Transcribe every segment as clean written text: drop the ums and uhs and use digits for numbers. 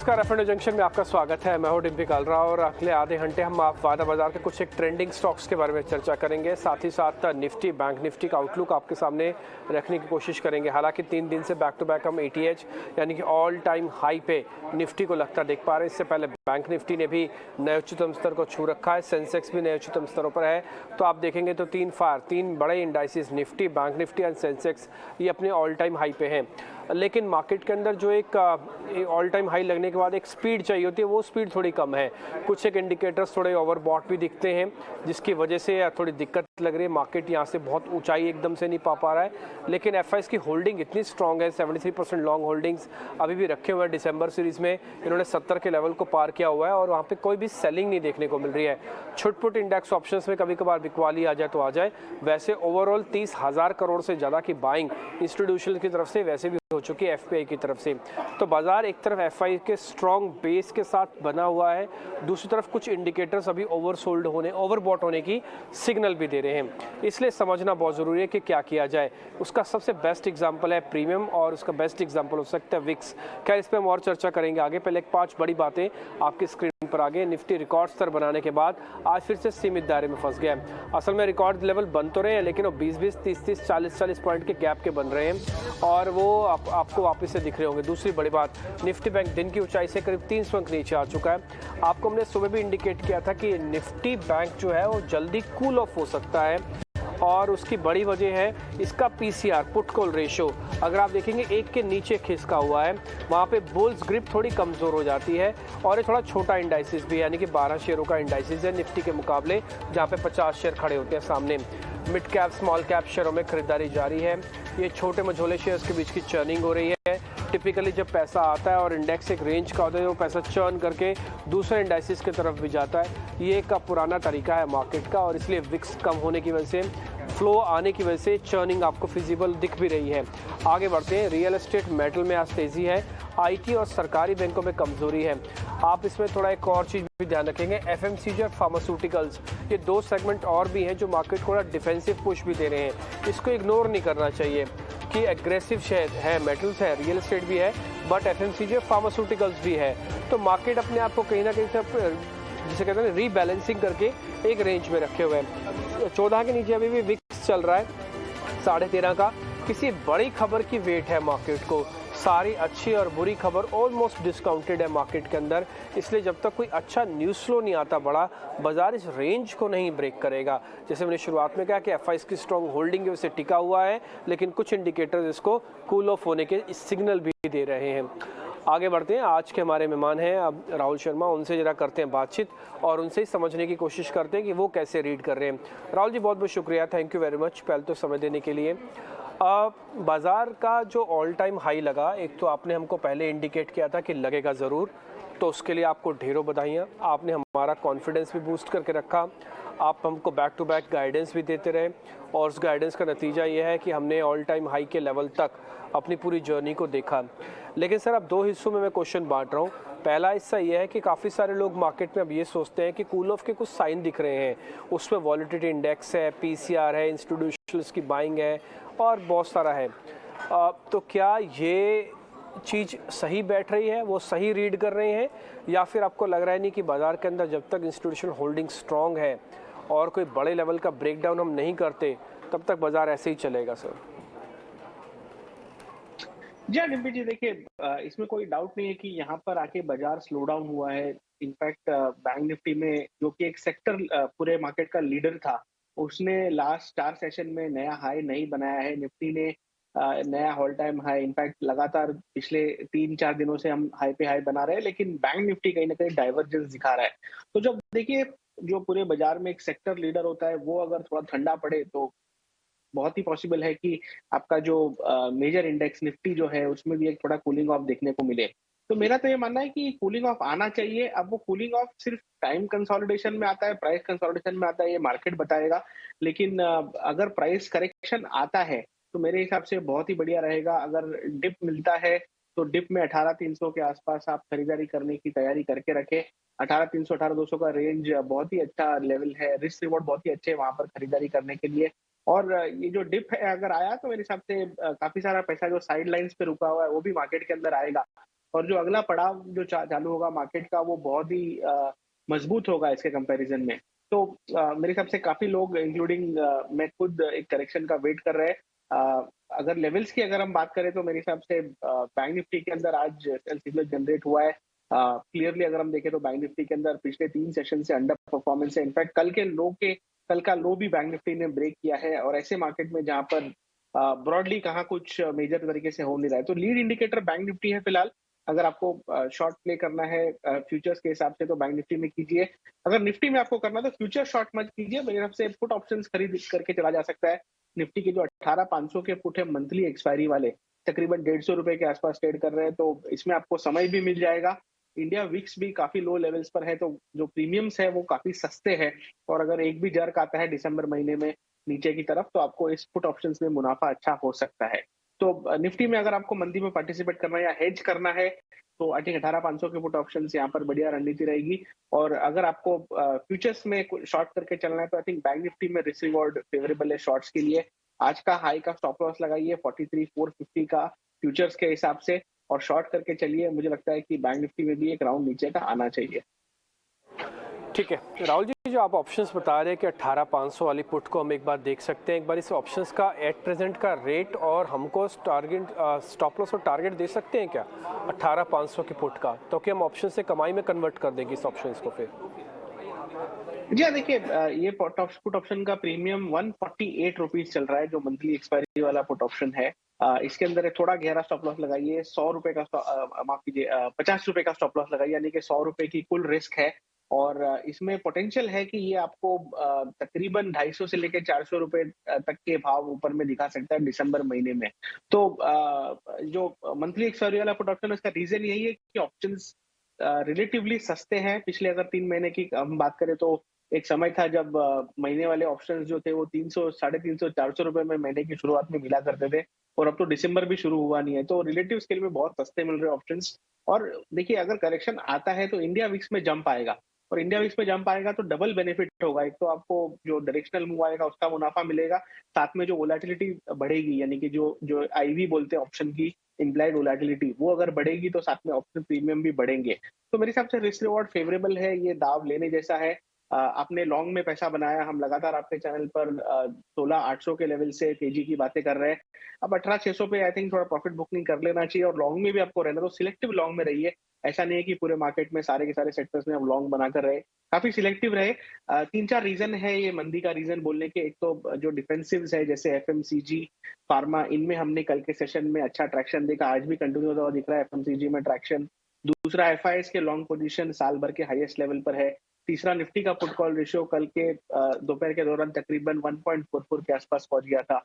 नमस्कार, F junction में आपका स्वागत है। मैं हूं डिम्पी कालरा और अगले आधे घंटे हम आप वादा बाजार के कुछ एक ट्रेंडिंग स्टॉक्स के बारे में चर्चा करेंगे। साथ ही साथ निफ्टी, बैंक निफ्टी का आउटलुक आपके सामने रखने की कोशिश करेंगे। हालांकि 3 दिन से बैक टू बैक हम एटीएच यानी कि ऑल टाइम हाई पे निफ्टी को लगता देख पा रहे हैं। इससे पहले बैंक निफ्टी ने भी नए उच्चतम स्तर को छू रखा है, सेंसेक्स भी नए उच्चतम स्तरों पर है। तो आप देखेंगे तो तीन बड़े indices Nifty, bank Nifty and Sensex ये अपने ऑल टाइम हाई पे हैं। लेकिन मार्केट के अंदर जो एक ऑल टाइम हाई लगने के बाद एक स्पीड चाहिए होती है, वो स्पीड थोड़ी कम है। कुछ एक इंडिकेटर्स थोड़े ओवरबॉट भी दिखते हैं, जिसकी वजह से थोड़ी दिक्कत लग रही है। मार्केट यहाँ से बहुत ऊंचाई एकदम से नहीं पा रहा है, लेकिन एफआईएस की होल्डिंग इतनी स्ट्रांग है। 73% लॉन्ग होल्डिंग्स अभी भी रखे हुए हैं। दिसंबर सीरीज में इन्होंने 70 के लेवल को पार किया हुआ है और वहाँ पे कोई भी सेलिंग नहीं देखने को मिल रही है। छुटपुट इंडेक्स ऑप्शंस में कभी कभार बिकवाली आ जाए तो आ जाए। वैसे ओवरऑल 30,000 करोड़ से ज़्यादा की बाइंग इंस्टीट्यूशनल की तरफ से वैसे भी हो चुकी है, एफपीआई की तरफ से। तो बाजार एक तरफ एफआई के स्ट्रॉन्ग बेस के साथ बना हुआ है, दूसरी तरफ कुछ इंडिकेटर्स अभी ओवरसोल्ड होने, ओवरबॉट होने की सिग्नल भी दे रहे हैं। इसलिए समझना बहुत ज़रूरी है कि क्या किया जाए। उसका सबसे बेस्ट एग्जांपल है प्रीमियम और उसका बेस्ट एग्जांपल हो सकता है विक्स। खैर, इस पर हम और चर्चा करेंगे आगे। पहले 5 बड़ी बातें आपकी स्क्रीन पर आगे। निफ्टी रिकॉर्ड स्तर बनाने के बाद आज फिर से सीमित दायरे में फंस गया है। असल में रिकॉर्ड लेवल बन तो रहे हैं, लेकिन वो 20-20, 30-30, 40-40 पॉइंट के गैप के बन रहे हैं और वो आपको वापस से दिख रहे होंगे। दूसरी बड़ी बात, निफ्टी बैंक दिन की ऊंचाई से करीब 300 अंक नीचे आ चुका है। आपको हमने सुबह भी इंडिकेट किया था कि निफ्टी बैंक जो है वो जल्दी कूल ऑफ हो सकता है और उसकी बड़ी वजह है इसका पीसीआर, पुट कॉल रेशियो। अगर आप देखेंगे 1 के नीचे खिसका हुआ है, वहाँ पे बुल्स ग्रिप थोड़ी कमज़ोर हो जाती है और ये थोड़ा छोटा इंडाइसिस भी है, यानी कि 12 शेयरों का इंडाइसिस है निफ्टी के मुकाबले, जहाँ पे 50 शेयर खड़े होते हैं सामने। मिड कैप, स्मॉल कैप शेयरों में खरीदारी जारी है। ये छोटे मझोले शेयर्स के बीच की चर्निंग हो रही है। टिपिकली जब पैसा आता है और इंडेक्स एक रेंज का होता है, वो पैसा चर्न करके दूसरे इंडाइसिस की तरफ भी जाता है। ये एक पुराना तरीका है मार्केट का और इसलिए विक्स कम होने की वजह से, फ्लो आने की वजह से चर्निंग आपको फिजिबल दिख भी रही है। आगे बढ़ते हैं। रियल एस्टेट, मेटल में आज तेजी है। आईटी और सरकारी बैंकों में कमजोरी है। आप इसमें थोड़ा एक और चीज़ भी ध्यान रखेंगे, एफएमसीजी और फार्मास्यूटिकल्स, ये 2 सेगमेंट और भी हैं जो मार्केट को डिफेंसिव पुश भी दे रहे हैं। इसको इग्नोर नहीं करना चाहिए कि एग्रेसिव शेयर है, मेटल्स है, रियल एस्टेट भी है, बट एफएमसीजी और फार्मास्यूटिकल्स भी है। तो मार्केट अपने आप को कहीं ना कहीं जिसे कहते हैं रीबैलेंसिंग करके एक रेंज में रखे हुए हैं। 14 के नीचे अभी भी विक्स चल रहा है, 13.5 का। किसी बड़ी खबर की वेट है मार्केट को। सारी अच्छी और बुरी खबर ऑलमोस्ट डिस्काउंटेड है मार्केट के अंदर, इसलिए जब तक कोई अच्छा न्यूज़ फ्लो नहीं आता बड़ा, बाजार इस रेंज को नहीं ब्रेक करेगा। जैसे मैंने शुरुआत में कहा कि एफआईएस की स्ट्रॉन्ग होल्डिंग की वजह से टिका हुआ है, लेकिन कुछ इंडिकेटर्स इसको कूल ऑफ होने के सिग्नल भी दे रहे हैं। आगे बढ़ते हैं। आज के हमारे मेहमान हैं अब राहुल शर्मा, उनसे जरा करते हैं बातचीत और उनसे ही समझने की कोशिश करते हैं कि वो कैसे रीड कर रहे हैं। राहुल जी, बहुत बहुत शुक्रिया, थैंक यू वेरी मच पहले तो समय देने के लिए। बाजार का जो ऑल टाइम हाई लगा, एक तो आपने हमको पहले इंडिकेट किया था कि लगेगा ज़रूर, तो उसके लिए आपको ढेरों बधाइयाँ। आपने हमारा कॉन्फिडेंस भी बूस्ट करके रखा, आप हमको बैक टू बैक गाइडेंस भी देते रहे और उस गाइडेंस का नतीजा ये है कि हमने ऑल टाइम हाई के लेवल तक अपनी पूरी जर्नी को देखा। लेकिन सर, अब 2 हिस्सों में मैं क्वेश्चन बांट रहा हूँ। पहला हिस्सा ये है कि काफ़ी सारे लोग मार्केट में अब ये सोचते हैं कि कूल ऑफ के कुछ साइन दिख रहे हैं, उसमें वॉलेटिलिटी इंडेक्स है, पीसीआर है, इंस्टीट्यूशनल्स की बाइंग है और बहुत सारा है। तो क्या ये चीज़ सही बैठ रही है, वो सही रीड कर रहे हैं, या फिर आपको लग रहा है नहीं कि बाजार के अंदर जब तक इंस्टीट्यूशनल होल्डिंग स्ट्रांग है और कोई बड़े लेवल का ब्रेकडाउन हम नहीं करते, तब तक बाजार ऐसे ही चलेगा सर? जी हाँ, डिम्पी जी, देखिए, इसमें कोई डाउट नहीं है कि यहाँ पर आके बाजार स्लो डाउन हुआ है। इनफैक्ट बैंक निफ्टी में, जो कि एक सेक्टर पूरे मार्केट का लीडर था, उसने लास्ट 4 सेशन में नया हाई नहीं बनाया है। निफ्टी ने नया ऑल टाइम हाई, इनफैक्ट लगातार पिछले 3-4 दिनों से हम हाई पे हाई बना रहे हैं, लेकिन बैंक निफ्टी कहीं ना कहीं डाइवर्जेंस दिखा रहा है। तो जब देखिए, जो पूरे बाजार में एक सेक्टर लीडर होता है, वो अगर थोड़ा ठंडा पड़े तो बहुत ही पॉसिबल है कि आपका जो मेजर इंडेक्स निफ्टी जो है, उसमें भी एक थोड़ा कूलिंग ऑफ देखने को मिले। तो मेरा तो ये मानना है कि कूलिंग ऑफ आना चाहिए। अब वो कूलिंग ऑफ सिर्फ टाइम कंसोलिडेशन में आता है, प्राइस कंसोलिडेशन में आता है, ये मार्केट बताएगा। लेकिन अगर प्राइस करेक्शन आता है तो मेरे हिसाब से बहुत ही बढ़िया रहेगा। अगर डिप मिलता है तो डिप में 18,300 के आसपास आप खरीदारी करने की तैयारी करके रखें। 18,300, 18,200 का रेंज बहुत ही अच्छा लेवल है, रिस्क रिवॉर्ड बहुत ही अच्छे हैं वहां पर खरीदारी करने के लिए। और ये जो डिप है अगर आया तो मेरे हिसाब से काफ़ी सारा पैसा जो साइड लाइन्स पे रुका हुआ है वो भी मार्केट के अंदर आएगा। और जो अगला पड़ाव जो चालू होगा मार्केट का वो बहुत ही मजबूत होगा इसके कंपैरिजन में। तो मेरे हिसाब से काफी लोग इंक्लूडिंग मैं खुद एक करेक्शन का वेट कर रहे हैं। अगर लेवल्स की अगर हम बात करें तो मेरे हिसाब से बैंक निफ्टी के अंदर आज सेल सिग्नल जनरेट हुआ है। क्लियरली अगर हम देखें तो बैंक निफ्टी के अंदर पिछले 3 सेशन से अंडर परफॉर्मेंस है। इनफैक्ट कल का लो भी बैंक निफ्टी ने ब्रेक किया है और ऐसे मार्केट में जहां पर ब्रॉडली कहाँ कुछ मेजर तरीके से हो नहीं रहा है, तो लीड इंडिकेटर बैंक निफ्टी है फिलहाल। अगर आपको शॉर्ट प्ले करना है फ्यूचर्स के हिसाब से तो बैंक निफ्टी में कीजिए। अगर निफ्टी में आपको करना है तो फ्यूचर शॉर्ट मत कीजिए, मेरे हिसाब से पुट ऑप्शंस खरीद करके चला जा सकता है। निफ्टी के जो 18,500 के पुट है मंथली एक्सपायरी वाले, तकरीबन 150 रुपए के आसपास ट्रेड कर रहे हैं, तो इसमें आपको समय भी मिल जाएगा। इंडिया विक्स भी काफी लो लेवल्स पर है, तो जो प्रीमियम्स है वो काफी सस्ते हैं। और अगर एक भी जर्क आता है दिसंबर महीने में नीचे की तरफ तो आपको इस पुट ऑप्शंस में मुनाफा अच्छा हो सकता है। तो निफ्टी में अगर आपको मंदी में पार्टिसिपेट करना है या हेज करना है तो आई थिंक 18,500 के पुट ऑप्शंस यहाँ पर बढ़िया रणनीति रहेगी। और अगर आपको फ्यूचर्स में शॉर्ट करके चलना है तो आई थिंक बैंक निफ्टी में रिस्क रिवॉर्ड फेवरेबल है शॉर्ट्स के लिए। आज का हाई का स्टॉप लॉस लगाइए 43,450 का फ्यूचर्स के हिसाब से और शॉर्ट करके चलिए। मुझे लगता है कि बैंक निफ्टी में भी एक राउंड नीचे का आना चाहिए। ठीक है राहुल जी, जो आप ऑप्शंस बता रहे हैं कि 18,500 वाली पुट को हम एक बार देख सकते हैं, एक बार इस ऑप्शंस का एट प्रेजेंट का रेट और हमको टारगेट स्टॉप लॉस और टारगेट दे सकते हैं क्या 18,500 की पुट का, तो कि हम ऑप्शन से कमाई में कन्वर्ट कर देंगे इस ऑप्शंस को फिर? जी हाँ, देखिए ये पुट ऑप्शन का प्रीमियम 148 रुपीज चल रहा है, जो मंथली एक्सपायरी वाला पुट ऑप्शन है। इसके अंदर एक थोड़ा गहरा स्टॉप लॉस लगाइए, 100 रुपए का माफ कीजिए 50 रुपए का स्टॉप लॉस लगाइए, यानी कि 100 रुपए की कुल रिस्क है। और इसमें पोटेंशियल है कि ये आपको तकरीबन 250 से लेकर 400 रुपए तक के भाव ऊपर में दिखा सकता है दिसंबर महीने में। तो जो मंथली एक्सपायरी वाला पुट ऑप्शन है उसका रीजन यही है कि ऑप्शंस रिलेटिवली सस्ते हैं। पिछले अगर 3 महीने की हम बात करें तो एक समय था जब महीने वाले ऑप्शंस जो थे वो 300, 350, 400 रुपए में महीने की शुरुआत में मिला करते थे और अब तो दिसंबर भी शुरू हुआ नहीं है, तो रिलेटिव स्केल में बहुत सस्ते मिल रहे ऑप्शंस। और देखिए अगर करेक्शन आता है तो इंडिया विक्स में जंप आएगा और इंडिया विक्स में जंप आएगा तो डबल बेनिफिट होगा। एक तो आपको जो डायरेक्शनल मूव आएगा उसका मुनाफा मिलेगा, साथ में जो वोलेटिलिटी बढ़ेगी यानी कि जो जो आईवी बोलते हैं ऑप्शन की इम्प्लाइड वोलेटिलिटी, वो अगर बढ़ेगी तो साथ में ऑप्शन प्रीमियम भी बढ़ेंगे। तो मेरे हिसाब से रिस्क रिवॉर्ड फेवरेबल है, ये दाव लेने जैसा है। आपने लॉन्ग में पैसा बनाया, हम लगातार आपके चैनल पर 16,800 के लेवल से तेजी की बातें कर रहे हैं। अब 18,600 पे आई थिंक थोड़ा प्रॉफिट बुकिंग कर लेना चाहिए और लॉन्ग में भी आपको रहना, तो सिलेक्टिव लॉन्ग में रहिए। ऐसा नहीं है कि पूरे मार्केट में सारे के सारे सेक्टर्स में आप लॉन्ग बनाकर रहे, काफी सिलेक्टिव रहे। 3-4 रीजन है ये मंदी का रीजन बोलने के। एक तो जो डिफेंसिव्स है जैसे एफएमसीजी, फार्मा, इनमें हमने कल के सेशन में अच्छा ट्रैक्शन देखा, आज भी कंटिन्यू होता हुआ दिख रहा है एफएमसीजी में ट्रैक्शन। दूसरा एफआईएस के लॉन्ग पोजीशन साल भर के हाईएस्ट लेवल पर है। तीसरा निफ्टी का पुट कॉल रेशियो कल के दोपहर के दौरान तकरीबन 1.44 के आसपास पहुंच गया था।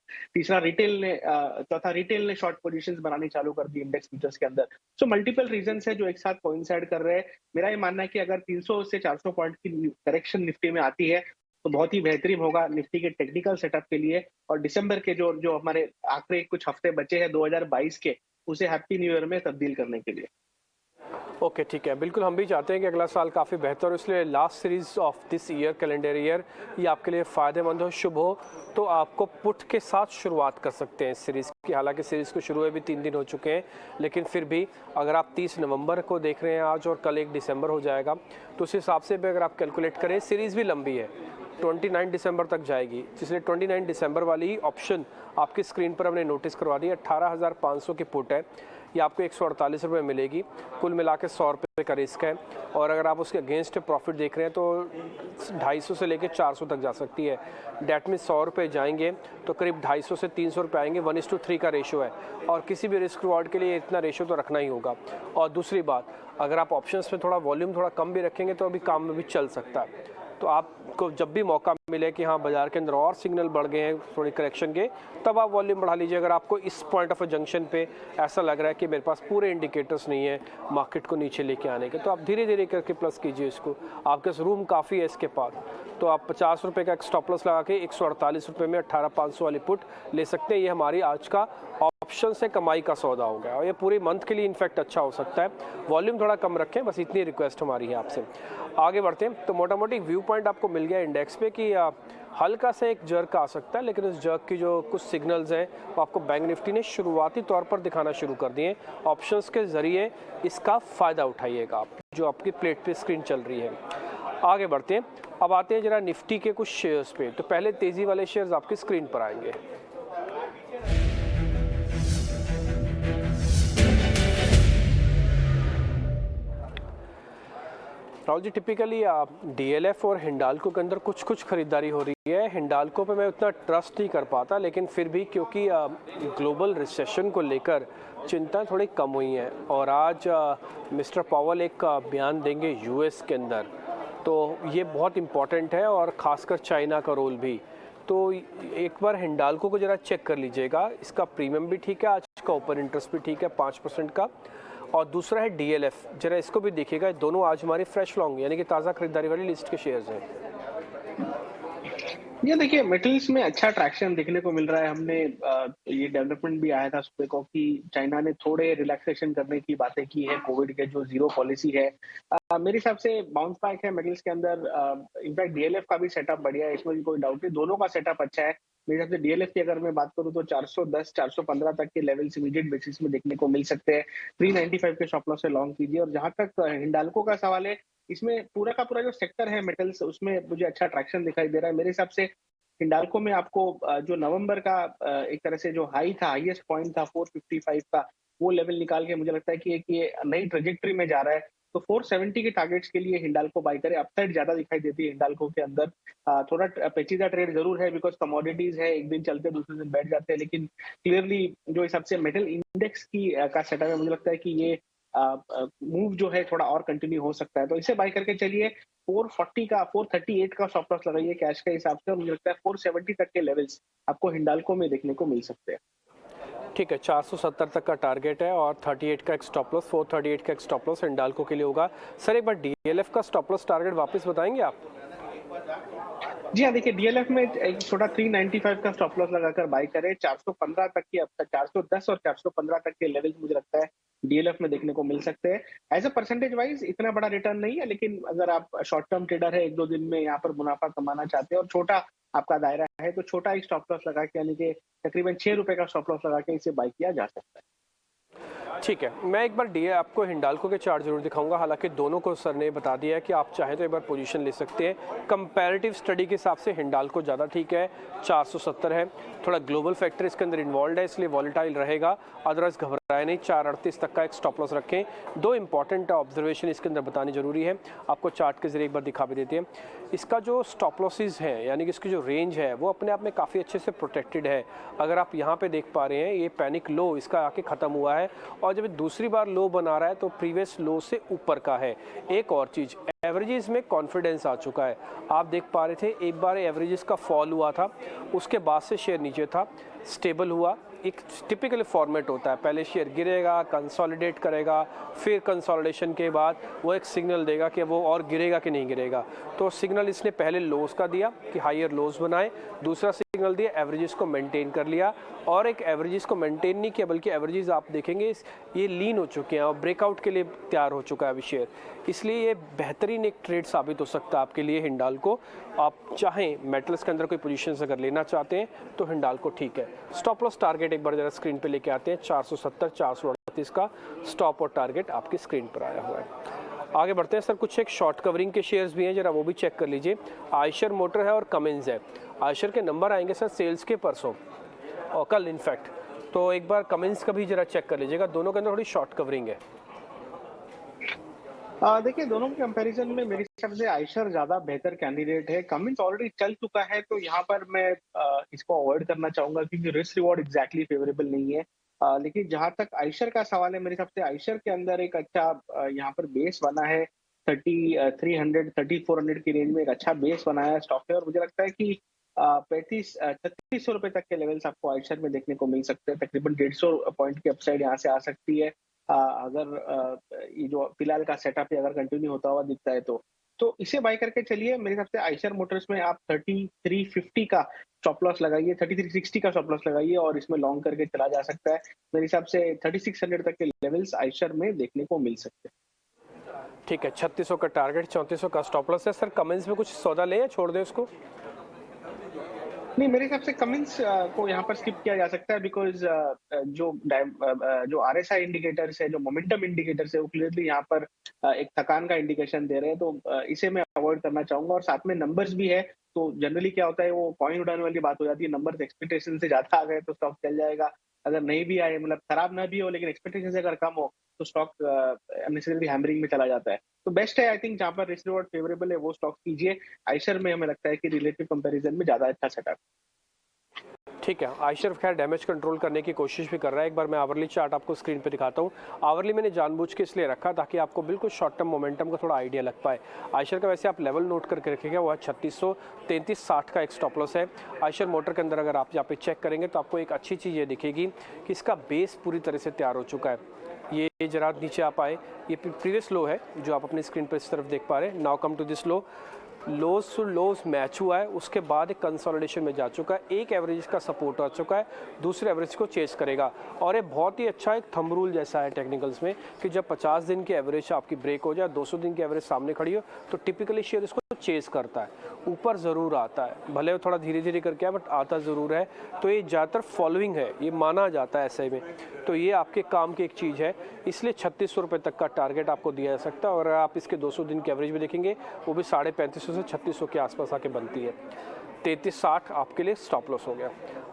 चौथा रिटेल ने शॉर्ट पोजीशंस बनानी चालू कर दी इंडेक्स फ्यूचर्स के अंदर। सो मल्टीपल रीजंस है जो एक साथ कोइंसाइड कर रहे हैं। मेरा ये मानना है कि अगर 300 से 400 पॉइंट की करेक्शन निफ्टी में आती है तो बहुत ही बेहतरीन होगा निफ्टी के टेक्निकल सेटअप के लिए। और दिसंबर के जो हमारे आखिरी कुछ हफ्ते बचे हैं 2022 के, उसे हैप्पी न्यू ईयर में तब्दील करने के लिए। ओके ठीक है, बिल्कुल हम भी चाहते हैं कि अगला साल काफ़ी बेहतर हो, इसलिए last series of this year calendar year ये आपके लिए फ़ायदेमंद हो, शुभ हो, तो आपको पुट के साथ शुरुआत कर सकते हैं इस सीरीज़ की। हालांकि सीरीज़ को शुरू हुए भी 3 दिन हो चुके हैं, लेकिन फिर भी अगर आप 30 नवंबर को देख रहे हैं आज और कल 1 दिसंबर हो जाएगा, तो उस हिसाब से भी अगर आप कैलकुलेट करें, सीरीज़ भी लंबी है, 29 दिसंबर तक जाएगी, इसलिए 29 दिसंबर वाली ऑप्शन आपकी स्क्रीन पर हमने नोटिस करवा दी है। 18,500 की पुट है, ये आपको 148 रुपये मिलेगी, कुल मिला के 100 रुपये का रिस्क है। और अगर आप उसके अगेंस्ट प्रॉफिट देख रहे हैं तो 250 से लेकर 400 तक जा सकती है। डेट में 100 रुपये जाएंगे तो करीब 250 से 300 रुपये आएंगे। 1:3 का रेशो है और किसी भी रिस्क रिवॉर्ड के लिए इतना रेशो तो रखना ही होगा। और दूसरी बात, अगर आप ऑप्शंस में थोड़ा वॉल्यूम थोड़ा कम भी रखेंगे तो अभी काम में भी चल सकता है। तो आपको जब भी मौका मिले कि हाँ बाजार के अंदर और सिग्नल बढ़ गए हैं थोड़ी करेक्शन के, तब आप वॉल्यूम बढ़ा लीजिए। अगर आपको इस पॉइंट ऑफ जंक्शन पे ऐसा लग रहा है कि मेरे पास पूरे इंडिकेटर्स नहीं है मार्केट को नीचे लेके आने के, तो आप धीरे धीरे करके प्लस कीजिए इसको। आपके रूम काफ़ी है इसके पास, तो आप 50 रुपये का एक स्टॉप लॉस लगा के 148 रुपये में 18,500 वाली पुट ले सकते हैं। ये हमारी आज का ऑप्शन से कमाई का सौदा हो गया और ये पूरे मंथ के लिए इनफैक्ट अच्छा हो सकता है। वॉल्यूम थोड़ा कम रखें, बस इतनी रिक्वेस्ट हमारी है आपसे। आगे बढ़ते हैं तो मोटा मोटी व्यू पॉइंट आपको मिल गया इंडेक्स पे कि हल्का सा एक जर्क आ सकता है, लेकिन उस जर्क की जो कुछ सिग्नल्स हैं वो आपको बैंक निफ्टी ने शुरुआती तौर पर दिखाना शुरू कर दिए। ऑप्शंस के ज़रिए इसका फ़ायदा उठाइएगा आप, जो आपकी प्लेट पे स्क्रीन चल रही है। आगे बढ़ते हैं, अब आते हैं जरा निफ्टी के कुछ शेयर्स पे। तो पहले तेज़ी वाले शेयर्स आपकी स्क्रीन पर आएंगे। राहुल जी, टिपिकली डीएलएफ और हिंडाल्को के अंदर कुछ कुछ खरीदारी हो रही है। हिंडाल्को पे मैं उतना ट्रस्ट नहीं कर पाता, लेकिन फिर भी क्योंकि ग्लोबल रिसेशन को लेकर चिंताएं थोड़ी कम हुई हैं और आज मिस्टर पावल एक बयान देंगे यूएस के अंदर, तो ये बहुत इम्पॉर्टेंट है और ख़ासकर चाइना का रोल भी। तो एक बार हिंडाल्को को ज़रा चेक कर लीजिएगा, इसका प्रीमियम भी ठीक है, आज का ओपन इंटरेस्ट भी ठीक है 5% का। और दूसरा है डीएलएफ, जरा इसको भी देखिएगा। दोनों आज हमारी फ्रेश लॉन्ग यानी कि ताज़ा खरीदारी वाली लिस्ट के शेयर्स हैं। ये देखिए मेटल्स में अच्छा ट्रैक्शन देखने को मिल रहा है। हमने ये डेवलपमेंट भी आया था सुबह को कि चाइना ने थोड़े रिलैक्सेशन करने की बातें की है कोविड के जो जीरो पॉलिसी है। मेरे हिसाब से बाउंस बैक है मेटल्स के अंदर। इनफैक्ट डीएलएफ का भी सेटअप बढ़िया है, इसमें भी कोई डाउट नहीं, दोनों का सेटअप अच्छा है। मेरे हिसाब से डीएलएफ की अगर मैं बात करूं तो 410 415 तक के लेवल्स इमीडिएट बेसिस में देखने को मिल सकते हैं। 395 के स्टॉप लॉस से लॉन्ग कीजिए। और जहां तक हिंडाल्को का सवाल है, इसमें पूरा का पूरा जो सेक्टर है मेटल्स उसमें मुझे अच्छा ट्रैक्शन दिखाई दे रहा है। मेरे हिसाब से हिंडाल्को में आपको जो नवंबर का एक तरह से जो हाई था, हाईएस्ट पॉइंट था 455 का, वो लेवल निकाल के मुझे लगता है कि एक ये नई ट्रेजेक्टरी में जा रहा है। तो 470 के टारगेट्स के लिए हिंडाल्को बाय करें। अपसाइड ज्यादा दिखाई देती है हिंडाल्को के अंदर। थोड़ा पेचीदा ट्रेड जरूर है बिकॉज कमोडिटीज है, एक दिन चलते दूसरे दिन बैठ जाते हैं, लेकिन क्लियरली जो हिसाब से मेटल इंडेक्स की का सेटअप है, मुझे लगता है कि ये मूव जो है थोड़ा और कंटिन्यू हो सकता है। तो इसे बाय करके चलिए। 440 का 438 का स्टॉप लॉस लगाइए कैश के हिसाब से। और मुझे लगता है 470 तक के लेवल्स आपको हिंडाल्को में देखने को मिल सकते हैं। ठीक है, 470 तक का टारगेट है और 38 का एक स्टॉप लॉस, 438 का एक स्टॉप लॉस हिंडाल्को के लिए होगा। सर एक बार डीएलएफ का स्टॉप लॉस टारगेट वापस बताएंगे आप? जी हाँ, देखिए डीएलएफ में एक छोटा 395 का स्टॉप लॉस लगाकर बाय करें। 415 तक की, अब तक 410 और 415 तक के लेवल्स मुझे लगता है डीएलएफ में देखने को मिल सकते हैं। एज अ परसेंटेज वाइज इतना बड़ा रिटर्न नहीं है, लेकिन अगर आप शॉर्ट टर्म ट्रेडर है, एक दो दिन में यहाँ पर मुनाफा कमाना चाहते हैं और छोटा आपका दायरा है, तो छोटा एक स्टॉप लॉस लगा के यानी कि तकरीबन 6 रुपए का स्टॉप लॉस लगा के इसे बाय किया जा सकता है। ठीक है, मैं एक बार डी आपको हिंडाल्को के चार्ट जरूर दिखाऊंगा। हालांकि दोनों को सर ने बता दिया है कि आप चाहें तो एक बार पोजीशन ले सकते हैं। कंपैरेटिव स्टडी के हिसाब से हिंडाल्को ज़्यादा ठीक है, 470 है। थोड़ा ग्लोबल फैक्टर इसके अंदर इन्वॉल्व है, इसलिए वॉलेटाइल रहेगा। अदरवाइज घबराए नहीं, 438 तक का एक स्टॉप लॉस रखें। दो इंपॉर्टेंट ऑब्जर्वेशन इसके अंदर बतानी जरूरी है, आपको चार्ट के जरिए एक बार दिखा भी देते हैं। इसका जो स्टॉप लॉसेज हैं यानी कि इसकी जो रेंज है वो अपने आप में काफ़ी अच्छे से प्रोटेक्टेड है। अगर आप यहाँ पे देख पा रहे हैं, ये पैनिक लो इसका आके ख़त्म हुआ है और जब दूसरी बार लो बना रहा है तो प्रीवियस लो से ऊपर का है। एक और चीज़, एवरेजेस में कॉन्फिडेंस आ चुका है। आप देख पा रहे थे एक बार एवरेजेस का फॉल हुआ था, उसके बाद से शेयर नीचे था, स्टेबल हुआ। एक टिपिकल फॉर्मेट होता है, पहले शेयर गिरेगा, कंसोलिडेट करेगा, फिर कंसोलिडेशन के बाद वो एक सिग्नल देगा कि वो और गिरेगा कि नहीं गिरेगा। तो सिग्नल इसने पहले लोज का दिया कि हायर लोज बनाए, दूसरा सिग्नल दिया एवरेजेस को मेंटेन कर लिया, और एक एवरेजेस को मेंटेन नहीं किया बल्कि एवरेजेस आप देखेंगे ये लीन हो चुके हैं और ब्रेकआउट के लिए तैयार हो चुका है अभी शेयर। इसलिए ये बेहतरीन एक ट्रेड साबित हो सकता है आपके लिए हिंडाल्को। आप चाहें मेटल्स के अंदर कोई पोजीशंस अगर लेना चाहते हैं तो हिंडाल्को ठीक है। स्टॉप लॉस टारगेट एक बार जरा स्क्रीन पे लेके आते हैं। 470 438 का स्टॉप और टारगेट आपकी स्क्रीन पर आया हुआ है। आगे बढ़ते हैं सर, कुछ एक शॉर्ट कवरिंग के शेयर्स भी हैं, जरा वो भी चेक कर लीजिए। आयशर मोटर है और कमिंस है। आयशर के नंबर आएंगे सर सेल्स के परसों और कल इनफैक्ट, तो एक बार कमिंस का भी जरा चेक कर लीजिएगा, दोनों के अंदर थोड़ी शॉर्ट कवरिंग है। देखिए दोनों के कंपैरिजन में मेरे हिसाब से आयशर ज्यादा बेहतर कैंडिडेट है। कमिंस ऑलरेडी चल चुका है, तो यहाँ पर मैं इसको अवॉइड करना चाहूंगा क्योंकि रिस्क रिवॉर्ड एग्जैक्टली फेवरेबल नहीं है। लेकिन जहां तक आयशर का सवाल है, मेरे हिसाब से आयशर के अंदर एक अच्छा यहाँ पर बेस बना है। 300 3400 की रेंज में एक अच्छा बेस बनाया स्टॉक है, और मुझे लगता है कि 3300 रुपए तक के लेवल्स आपको आयशर में देखने को मिल सकते हैं। तकरीबन 150 पॉइंट की अपसाइड यहाँ से आ सकती है अगर ये जो फिलहाल का सेटअप है अगर कंटिन्यू होता हुआ दिखता है तो। तो इसे बाय करके चलिए। मेरे हिसाब से आइशर मोटर्स में आप 3350 का स्टॉप लॉस लगाइए, 3360 का स्टॉप लॉस लगाइए और इसमें लॉन्ग करके चला जा सकता है। मेरे हिसाब से 3600 तक के लेवल्स आइशर में देखने को मिल सकते हैं। ठीक है, 3600 का टारगेट, 3400 का स्टॉप लॉस है। सर कमेंट्स में कुछ सौदा लें या छोड़ दें उसको? नहीं, मेरे हिसाब से कमिंस को यहाँ पर स्किप किया जा सकता है, बिकॉज जो आरएसआई इंडिकेटर्स है, जो मोमेंटम इंडिकेटर्स है, वो क्लियरली यहाँ पर एक थकान का इंडिकेशन दे रहे हैं। तो इसे मैं अवॉइड करना चाहूंगा। और साथ में नंबर्स भी है, तो जनरली क्या होता है, वो कॉइन उड़ाने वाली बात हो जाती है। नंबर्स एक्सपेक्टेशन से ज्यादा आ गए तो स्टॉक चल जाएगा, अगर नहीं भी आए, मतलब खराब ना भी हो लेकिन एक्सपेक्टेशन से अगर कम हो तो स्टॉक अननेसेसरी हैमरिंग में चला जाता है। तो बेस्ट है, आई थिंक, जहाँ पर रिस्क रिवॉर्ड फेवरेबल है वो स्टॉक कीजिए। आइशर में हमें लगता है कि रिलेटिव कंपैरिजन में ज्यादा अच्छा सेटअप। ठीक है, आइशर खैर डैमेज कंट्रोल करने की कोशिश भी कर रहा है। एक बार मैं आवरली चार्ट आपको स्क्रीन पे दिखाता हूँ। आवरली मैंने जानबूझ के इसलिए रखा ताकि आपको बिल्कुल शॉर्ट टर्म मोमेंटम का थोड़ा आइडिया लग पाए। आइशर का वैसे आप लेवल नोट करके रखिएगा, वो है 3633.60 का एक स्टॉप लॉस है। आइशर मोटर के अंदर अगर आप यहाँ पे चेक करेंगे तो आपको एक अच्छी चीज़ ये दिखेगी कि इसका बेस पूरी तरह से तैयार हो चुका है। ये जरा नीचे आप आए, ये प्रीवियस लो है जो आप अपनी स्क्रीन पर इस तरफ देख पा रहे हैं। Now come to this low, lows to lows match हुआ है, उसके बाद एक कंसोलिडेशन में जा चुका है, एक एवरेज का सपोर्ट आ चुका है, दूसरे एवरेज को चेस करेगा। और ये बहुत ही अच्छा एक थंब रूल जैसा है टेक्निकल्स में कि जब 50 दिन की एवरेज आपकी ब्रेक हो जाए, 200 दिन की एवरेज सामने खड़ी हो, तो टिपिकली शेयर इसको चेस करता है, ऊपर ज़रूर आता है, भले वो थोड़ा धीरे धीरे करके बट आता ज़रूर है। तो ये ज़्यादातर फॉलोइंग है, ये माना जाता है ऐसे में। तो ये आपके काम की एक चीज़ है, इसलिए 3600 रुपये तक का टारगेट आपको दिया जा सकता है। और आप इसके 200 दिन की एवरेज भी देखेंगे, वो भी 3550 से 3600 के आसपास आके बनती है। 3360 आपके लिए स्टॉप लॉस हो गया।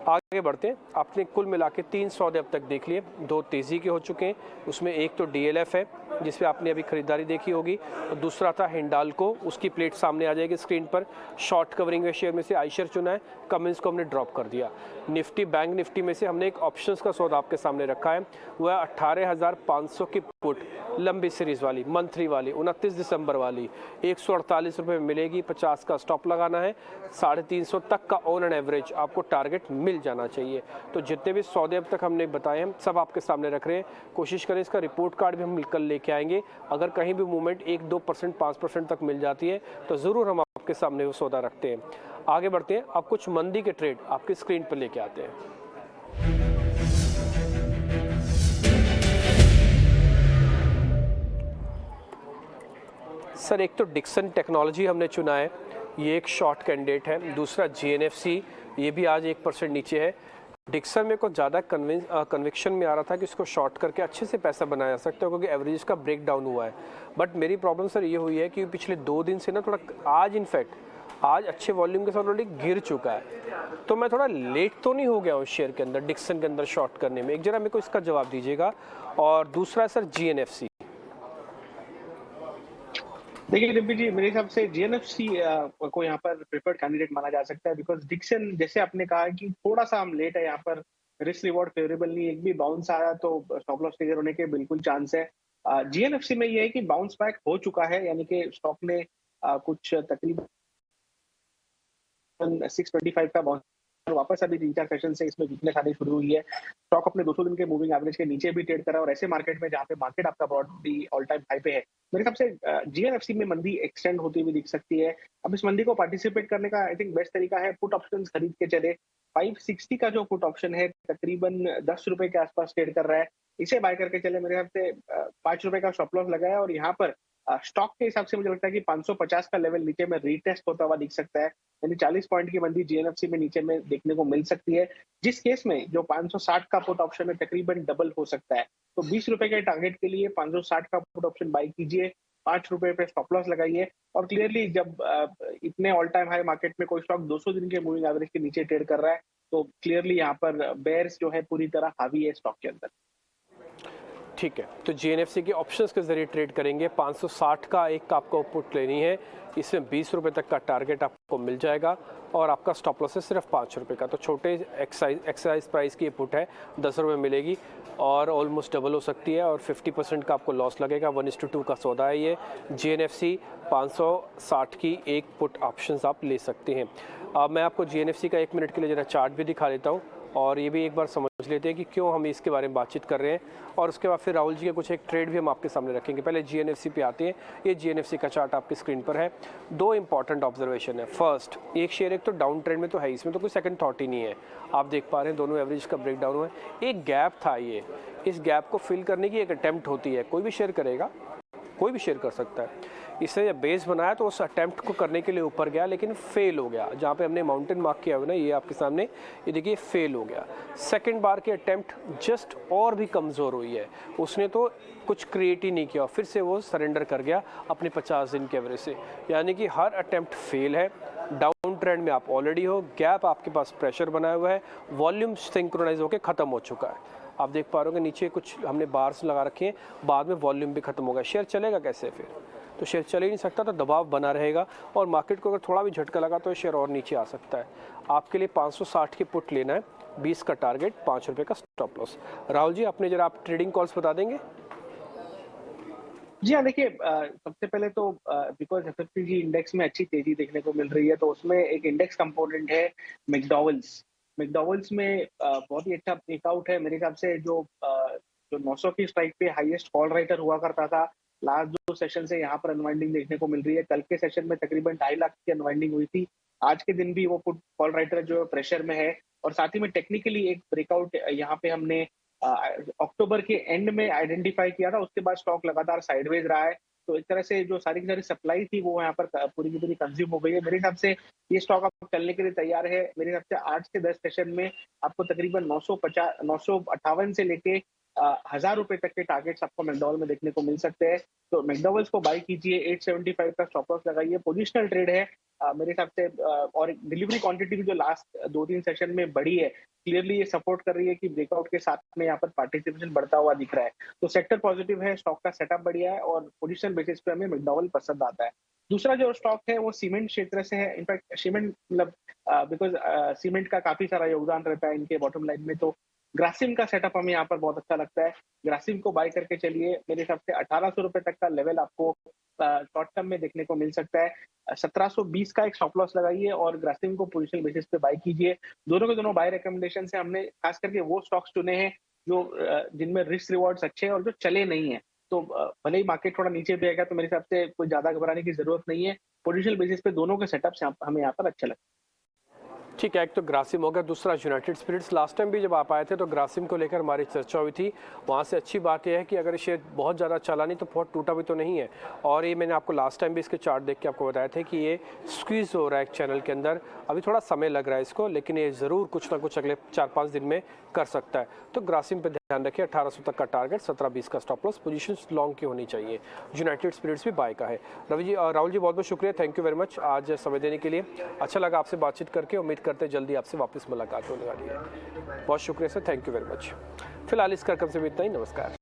आगे बढ़ते हैं। आपने कुल मिला के 3 सौदे अब तक देख लिए, 2 तेज़ी के हो चुके हैं, उसमें एक तो DLF है जिस पे आपने अभी खरीदारी देखी होगी, और दूसरा था हिंडाल्को, उसकी प्लेट सामने आ जाएगी स्क्रीन पर। शॉर्ट कवरिंग में शेयर में से आइशर चुना है, कमिंस को हमने ड्रॉप कर दिया। निफ्टी बैंक निफ्टी में से हमने एक ऑप्शंस का सौदा आपके सामने रखा है, वो है 18,500 की पुट, लंबी सीरीज वाली, मंथली वाली, 29 दिसंबर वाली, 148 रुपये में मिलेगी। 50 का स्टॉप लगाना है, 350 तक का ऑन एंड एवरेज आपको टारगेट मिल जाना चाहिए। तो जितने भी सौदे अब तक हमने बताए हैं सब आपके सामने रख रहे हैं। कोशिश करें, इसका रिपोर्ट कार्ड भी हम कल लेके आएंगे। अगर कहीं भी मूवमेंट 1-2%, 5% तक मिल जाती है तो ज़रूर हम आपके सामने वो सौदा रखते हैं। आगे बढ़ते हैं, अब कुछ मंदी के ट्रेड आपकी स्क्रीन पर लेके आते हैं। सर एक तो डिक्सन टेक्नोलॉजी हमने चुना है, ये एक शॉर्ट कैंडिडेट है। दूसरा GNFC, ये भी आज 1% नीचे है। डिक्सन में को ज़्यादा कन्विक्शन में आ रहा था कि इसको शॉर्ट करके अच्छे से पैसा बनाया जा सकता है, क्योंकि एवरेज का ब्रेक डाउन हुआ है। बट मेरी प्रॉब्लम सर ये हुई है कि पिछले 2 दिन से ना थोड़ा, आज इनफैक्ट आज अच्छे वॉल्यूम के साथ ऑलरेडी गिर चुका है। तो मैं थोड़ा लेट तो नहीं हो गया हूँ शेयर के अंदर, डिक्सन के अंदर शॉर्ट करने में? एक जरा मेरे को इसका जवाब दीजिएगा। और दूसरा है सर GNFC। देखिए डिम्पी जी, मेरे हिसाब से GNFC को यहाँ पर प्रेफर्ड कैंडिडेट माना जा सकता है, बिकॉज डिक्सन, जैसे आपने कहा कि थोड़ा सा हम लेट है, यहाँ पर रिस्क रिवॉर्ड फेवरेबल नहीं, एक भी बाउंस आया तो स्टॉप लॉस ट्रिगर होने के बिल्कुल चांस है। GNFC में ये है कि बाउंस बैक हो चुका है, यानी कि स्टॉक ने कुछ तकरीबन 625 का बाउंस, वापस अभी 3-4 सेशन से इसमें वीकनेस आनी शुरू हुई है। स्टॉक अपने 200 दिन के मूविंग एवरेज के नीचे भी ट्रेड कर रहा है, और ऐसे मार्केट में जहाँ पे मार्केट आपका ब्रॉडली ऑल टाइम हाई पे है, मेरे हिसाब से GNFC में मंदी एक्सटेंड होती हुई दिख सकती है। अब इस मंदी को पार्टिसिपेट करने का आई थिंक बेस्ट तरीका है पुट ऑप्शंस खरीद के चले। 560 का जो पुट ऑप्शन है तकरीबन 10 रुपए के आसपास ट्रेड कर रहा है, इसे बाय करके चले। मेरे हिसाब से 5 रुपए का स्टॉप लॉस लगाया, और यहाँ पर स्टॉक के हिसाब से मुझे लगता है कि 550 का लेवल नीचे में रीटेस्ट होता हुआ दिख सकता है, यानी 40 पॉइंट की मंदी GNFC में नीचे में देखने को मिल सकती है, जिस केस में जो 560 का पुट ऑप्शन है तकरीबन डबल हो सकता है। तो 20 रुपए के टारगेट के लिए 560 का पुट ऑप्शन बाय कीजिए, 5 रुपए पे स्टॉप लॉस लगाइए। और क्लियरली जब इतने ऑल टाइम हाई मार्केट में कोई स्टॉक 200 दिन के मूविंग एवरेज के नीचे ट्रेड कर रहा है, तो क्लियरली यहाँ पर बेयर्स जो है पूरी तरह हावी है स्टॉक के अंदर। ठीक है, तो GNFC के ऑप्शंस के जरिए ट्रेड करेंगे। 560 का एक आपको पुट लेनी है, इसमें 20 रुपये तक का टारगेट आपको मिल जाएगा, और आपका स्टॉप लॉस है सिर्फ 5 रुपये का। तो छोटे एक्साइज प्राइस की ये पुट है, 10 रुपये मिलेगी और ऑलमोस्ट डबल हो सकती है, और 50% का आपको लॉस लगेगा। 1:2 का सौदा है ये। GNFC 560 की एक पुट ऑप्शंस आप ले सकते हैं। अब मैं आपको GNFC का 1 मिनट के लिए जरा चार्ट भी दिखा देता हूँ। और ये भी एक बार समझ लेते हैं कि क्यों हम इसके बारे में बातचीत कर रहे हैं, और उसके बाद फिर राहुल जी के कुछ एक ट्रेड भी हम आपके सामने रखेंगे। पहले जीएनएफसी पे आते हैं। ये जीएनएफसी का चार्ट आपकी स्क्रीन पर है। दो इंपॉर्टेंट ऑब्जर्वेशन है। फर्स्ट, एक शेयर एक तो डाउन ट्रेंड में तो है, इसमें तो कोई सेकंड थॉट ही नहीं है। आप देख पा रहे हैं दोनों एवरेज का ब्रेकडाउन हुआ है। एक गैप था, ये इस गैप को फिल करने की एक अटेम्प्ट होती है। कोई भी शेयर करेगा, कोई भी शेयर कर सकता है। इसने जब बेस बनाया तो उस अटेम्प्ट को करने के लिए ऊपर गया, लेकिन फेल हो गया। जहाँ पे हमने माउंटेन मार्क किया हुआ ना, ये आपके सामने, ये देखिए फेल हो गया। सेकंड बार की अटेम्प्ट जस्ट और भी कमज़ोर हुई है। उसने तो कुछ क्रिएट ही नहीं किया, फिर से वो सरेंडर कर गया अपने 50 दिन के एवरेज से। यानी कि हर अटेम्प्ट फेल है। डाउन ट्रेंड में आप ऑलरेडी हो, गैप आपके पास प्रेशर बनाया हुआ है, वॉल्यूम सिंक्रोनाइज होकर ख़त्म हो चुका है। आप देख पा रहे हो नीचे कुछ हमने बार्स लगा रखे हैं, बाद में वॉल्यूम भी खत्म होगा। शेयर चलेगा कैसे फिर? तो शेयर चल ही नहीं सकता, तो दबाव बना रहेगा, और मार्केट को अगर थोड़ा भी झटका लगा तो शेयर और नीचे आ सकता है। आपके लिए 560 की पुट लेना है, 20 का टारगेट, 5 रुपये का स्टॉप लॉस। राहुल जी, अपने जरा आप ट्रेडिंग कॉल्स बता देंगे? जी हाँ, देखिए सबसे पहले तो बिकॉज एफएफपीजी इंडेक्स में अच्छी तेजी देखने को मिल रही है, तो उसमें एक इंडेक्स कंपोनेंट है मैकडॉवेल्स। मैकडॉवेल्स में बहुत ही अच्छा ब्रेकआउट है मेरे हिसाब से। जो 900 की स्ट्राइक पे हाईएस्ट कॉल राइटर हुआ करता था, लास्ट 2 सेशन से यहाँ पर अनवाइंडिंग देखने को मिल रही है। कल के सेशन में तकरीबन 2.5 लाख की अनवाइंडिंग हुई थी। आज के दिन भी वो पुट कॉल राइटर जो प्रेशर में है, और साथ ही में टेक्निकली एक ब्रेकआउट यहाँ पे हमने अक्टूबर के एंड में आइडेंटिफाई किया था। उसके बाद स्टॉक लगातार साइडवेज रहा है। तो एक तरह से जो सारी की सारी सप्लाई थी वो यहाँ पर पूरी की पूरी कंज्यूम हो गई है। मेरे हिसाब से ये स्टॉक अब चलने के लिए तैयार है। मेरे हिसाब से 8 से 10 सेशन में आपको तकरीबन 958 से लेके 1000 रुपए तक के टारगेट्स आपको मैकडॉवेल में देखने को मिल सकते हैं। तो मैकडॉवेल्स को बाय कीजिए, 875 का स्टॉप लॉस लगाइए। पोजिशनल ट्रेड है मेरे हिसाब से, और डिलीवरी क्वांटिटी भी जो लास्ट 2-3 सेशन में बढ़ी है, क्लियरली ये सपोर्ट कर रही है कि ब्रेकआउट के साथ में यहाँ पर पार्टिसिपेशन बढ़ता हुआ दिख रहा है। तो सेक्टर पॉजिटिव है, स्टॉक का सेटअप बढ़िया है, और पोजीशन बेसिस पे हमें मैकडॉवेल पसंद आता है। दूसरा जो स्टॉक है वो सीमेंट क्षेत्र से है। इनफैक्ट सीमेंट मतलब बिकॉज सीमेंट का काफी सारा योगदान रहता है इनके बॉटम लाइन में, तो ग्रासिम का सेटअप हमें यहाँ पर बहुत अच्छा लगता है। ग्रासिम को बाय करके चलिए। मेरे हिसाब से 1800 रुपए तक का लेवल आपको शॉर्ट टर्म में देखने को मिल सकता है। 1720 का एक स्टॉप लॉस लगाइए और ग्रासिम को पोजिशनल बेसिस पे बाय कीजिए। दोनों के दोनों बाय रिकमेंडेशन से हमने खास करके वो स्टॉक्स चुने हैं जो जिनमें रिस्क रिवॉर्ड्स अच्छे हैं और जो चले नहीं है। तो भले ही मार्केट थोड़ा नीचे भी आएगा तो मेरे हिसाब से कोई ज्यादा घबराने की जरूरत नहीं है। पोजिशनल बेसिस पे दोनों के सेटअप्स हमें यहाँ पर अच्छे लगते हैं। ठीक है, एक तो ग्रासिम हो गया, दूसरा यूनाइटेड स्पिरिट्स। लास्ट टाइम भी जब आप आए थे तो ग्रासिम को लेकर हमारी चर्चा हुई थी। वहाँ से अच्छी बात यह है कि अगर शेयर बहुत ज़्यादा चला नहीं तो बहुत टूटा भी तो नहीं है। और ये मैंने आपको लास्ट टाइम भी इसके चार्ट देख के आपको बताया था कि ये स्क्वीज हो रहा है एक चैनल के अंदर। अभी थोड़ा समय लग रहा है इसको, लेकिन ये ज़रूर कुछ ना कुछ अगले 4-5 दिन में कर सकता है। तो ग्रासिम पर ध्यान रखिए, 1800 तक का टारगेट, 1720 का स्टॉप लॉस, पोजीशन लॉन्ग की होनी चाहिए। यूनाइटेड स्पिरिट्स भी बाय का है। रवि जी, राहुल जी, बहुत बहुत शुक्रिया, थैंक यू वेरी मच आज समय देने के लिए। अच्छा लगा आपसे बातचीत करके, उम्मीद करते जल्दी आपसे वापस मुलाकात होने वाली है। बहुत शुक्रिया sir, thank you very much. फिलहाल इस कार्यक्रम से भी इतना ही, नमस्कार।